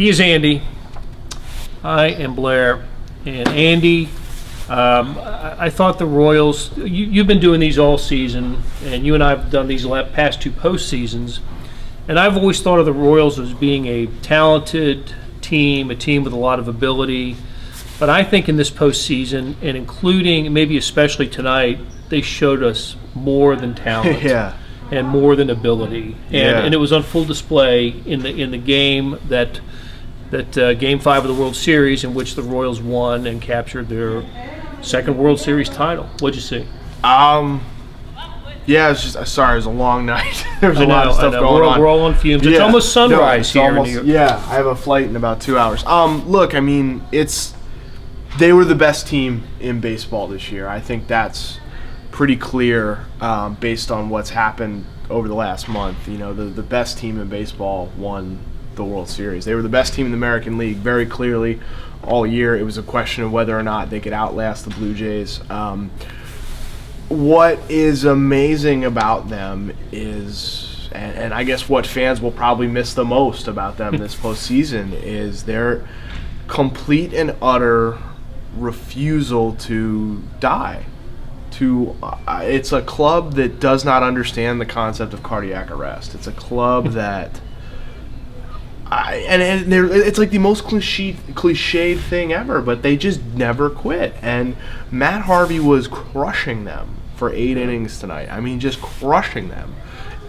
He is Andy. I am Blair. And Andy, I thought the Royals, you've been doing these all season, and you and I have done these past two postseasons, and I've always thought of the Royals as being a talented team, a team with a lot of ability. But I think in this postseason, and including maybe especially tonight, they showed us more than talent. Yeah. And more than ability, and it was on full display in the game that Game 5 of the World Series, in which the Royals won and captured their second World Series title. What'd you see? Yeah, it's just sorry, it was a long night. There was a lot of stuff going on. We're all on fumes. It's almost sunrise here in New York. Yeah, I have a flight in about 2 hours. Look, I mean, they were the best team in baseball this year. I think that's pretty clear based on what's happened over the last month. You know, the best team in baseball won the World Series. They were the best team in the American League very clearly all year. It was a question of whether or not they could outlast the Blue Jays. What is amazing about them is, and I guess what fans will probably miss the most about them this postseason, is their complete and utter refusal to die. It's a club that does not understand the concept of cardiac arrest. It's a club that, it's like the most cliched thing ever, but they just never quit. And Matt Harvey was crushing them for 8 innings tonight. I mean, just crushing them.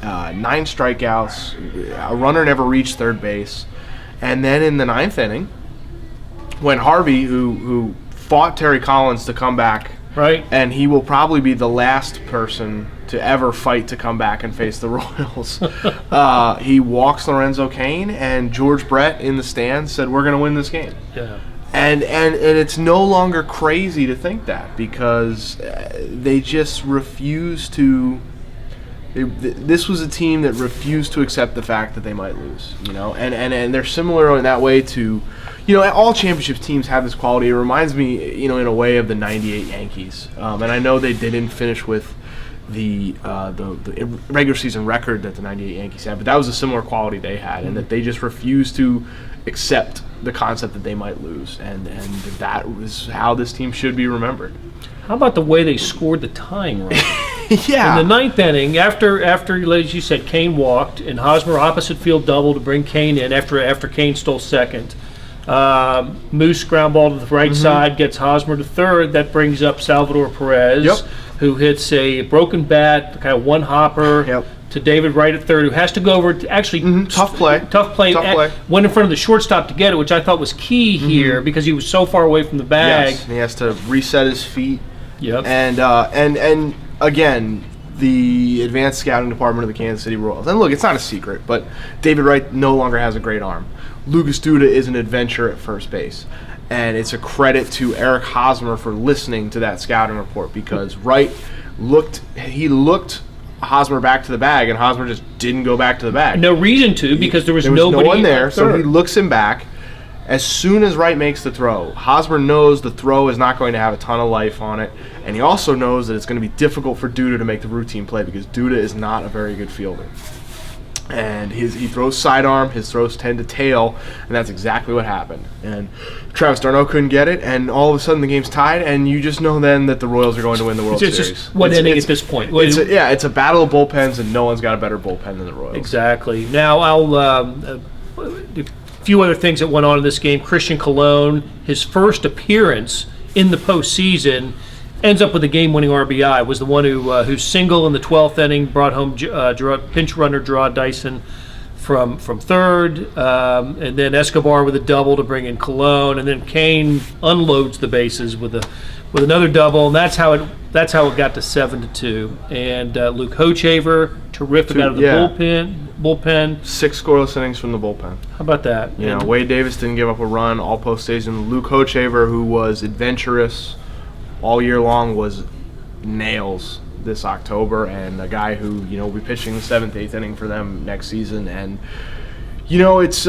9 strikeouts, a runner never reached third base. And then in the 9th inning, when Harvey, who fought Terry Collins to come back, right, and he will probably be the last person to ever fight to come back and face the Royals. He walks Lorenzo Cain, and George Brett in the stands said, "We're going to win this game." Yeah. And it's no longer crazy to think that, because they just refuse to. This was a team that refused to accept the fact that they might lose, you know, and they're similar in that way to, you know, all championship teams have this quality. It reminds me, you know, in a way of the '98 Yankees, and I know they didn't finish with the regular season record that the '98 Yankees had, but that was a similar quality they had, and that they just refused to accept the concept that they might lose, and that was how this team should be remembered. How about the way they scored the tying run? Yeah. In the 9th inning, after as you said, Cain walked, and Hosmer opposite field double to bring Cain in after Cain stole second. Moose ground ball to the right side, gets Hosmer to third. That brings up Salvador Perez, who hits a broken bat, kind of one hopper to David Wright at third, who has to go over to actually tough play. Went in front of the shortstop to get it, which I thought was key here because he was so far away from the bag. Yes, and he has to reset his feet. Yep. And again, the advanced scouting department of the Kansas City Royals. And look, it's not a secret, but David Wright no longer has a great arm. Lucas Duda is an adventure at first base. And it's a credit to Eric Hosmer for listening to that scouting report, because Wright looked Hosmer back to the bag, and Hosmer just didn't go back to the bag. No reason to, because there was nobody no one there, so he looks him back. As soon as Wright makes the throw, Hosmer knows the throw is not going to have a ton of life on it, and he also knows that it's going to be difficult for Duda to make the routine play, because Duda is not a very good fielder. And he throws sidearm, his throws tend to tail, and that's exactly what happened. And Travis d'Arnaud couldn't get it, and all of a sudden the game's tied, and you just know then that the Royals are going to win the World Series. It's just one inning at this point. It's a battle of bullpens, and no one's got a better bullpen than the Royals. Exactly. Now, a few other things that went on in this game. Christian Colon, his first appearance in the postseason, ends up with a game-winning RBI. Was the one whose single in the 12th inning brought home pinch runner Gerard Dyson from third, and then Escobar with a double to bring in Colon, and then Cain unloads the bases with another double, and that's how it got to 7-2. And Luke Hochevar, terrific out of the bullpen. 6 scoreless innings from the bullpen. How about that? You know, Wade Davis didn't give up a run all postseason. Luke Hochevar, who was adventurous all year long, was nails this October, and a guy who, you know, will be pitching the 7th, 8th inning for them next season. And, you know, it's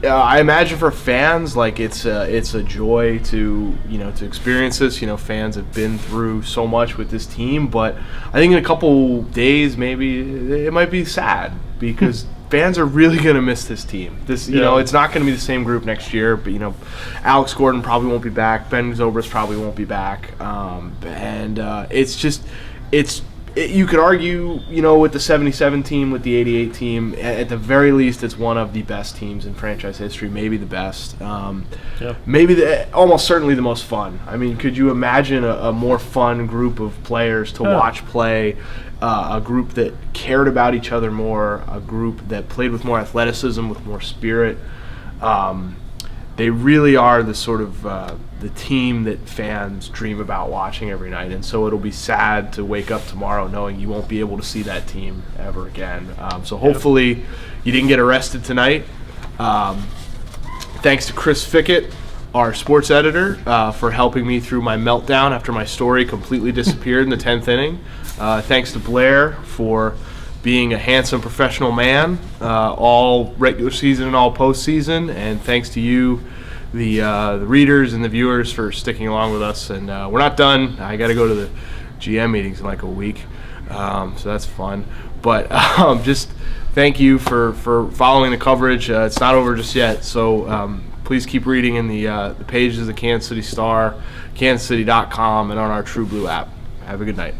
I imagine for fans, like, it's a joy to experience this. You know, fans have been through so much with this team, but I think in a couple days maybe it might be sad, because fans are really going to miss this team. You know, it's not going to be the same group next year, but, you know, Alex Gordon probably won't be back. Ben Zobrist probably won't be back. You could argue, you know, with the 77 team, with the 88 team, at the very least, it's one of the best teams in franchise history, maybe the best. Maybe almost certainly the most fun. I mean, could you imagine a more fun group of players to watch play, a group that cared about each other more, a group that played with more athleticism, with more spirit? They really are the sort of the team that fans dream about watching every night, and so it'll be sad to wake up tomorrow knowing you won't be able to see that team ever again. So hopefully you didn't get arrested tonight. Thanks to Chris Fickett, our sports editor, for helping me through my meltdown after my story completely disappeared in the 10th inning. Thanks to Blair for being a handsome professional man, all regular season and all postseason, and thanks to you, the readers and the viewers, for sticking along with us. And we're not done. I got to go to the GM meetings in like a week, so that's fun. But just thank you for following the coverage. It's not over just yet, so please keep reading in the pages of the Kansas City Star, kansascity.com, and on our True Blue app. Have a good night.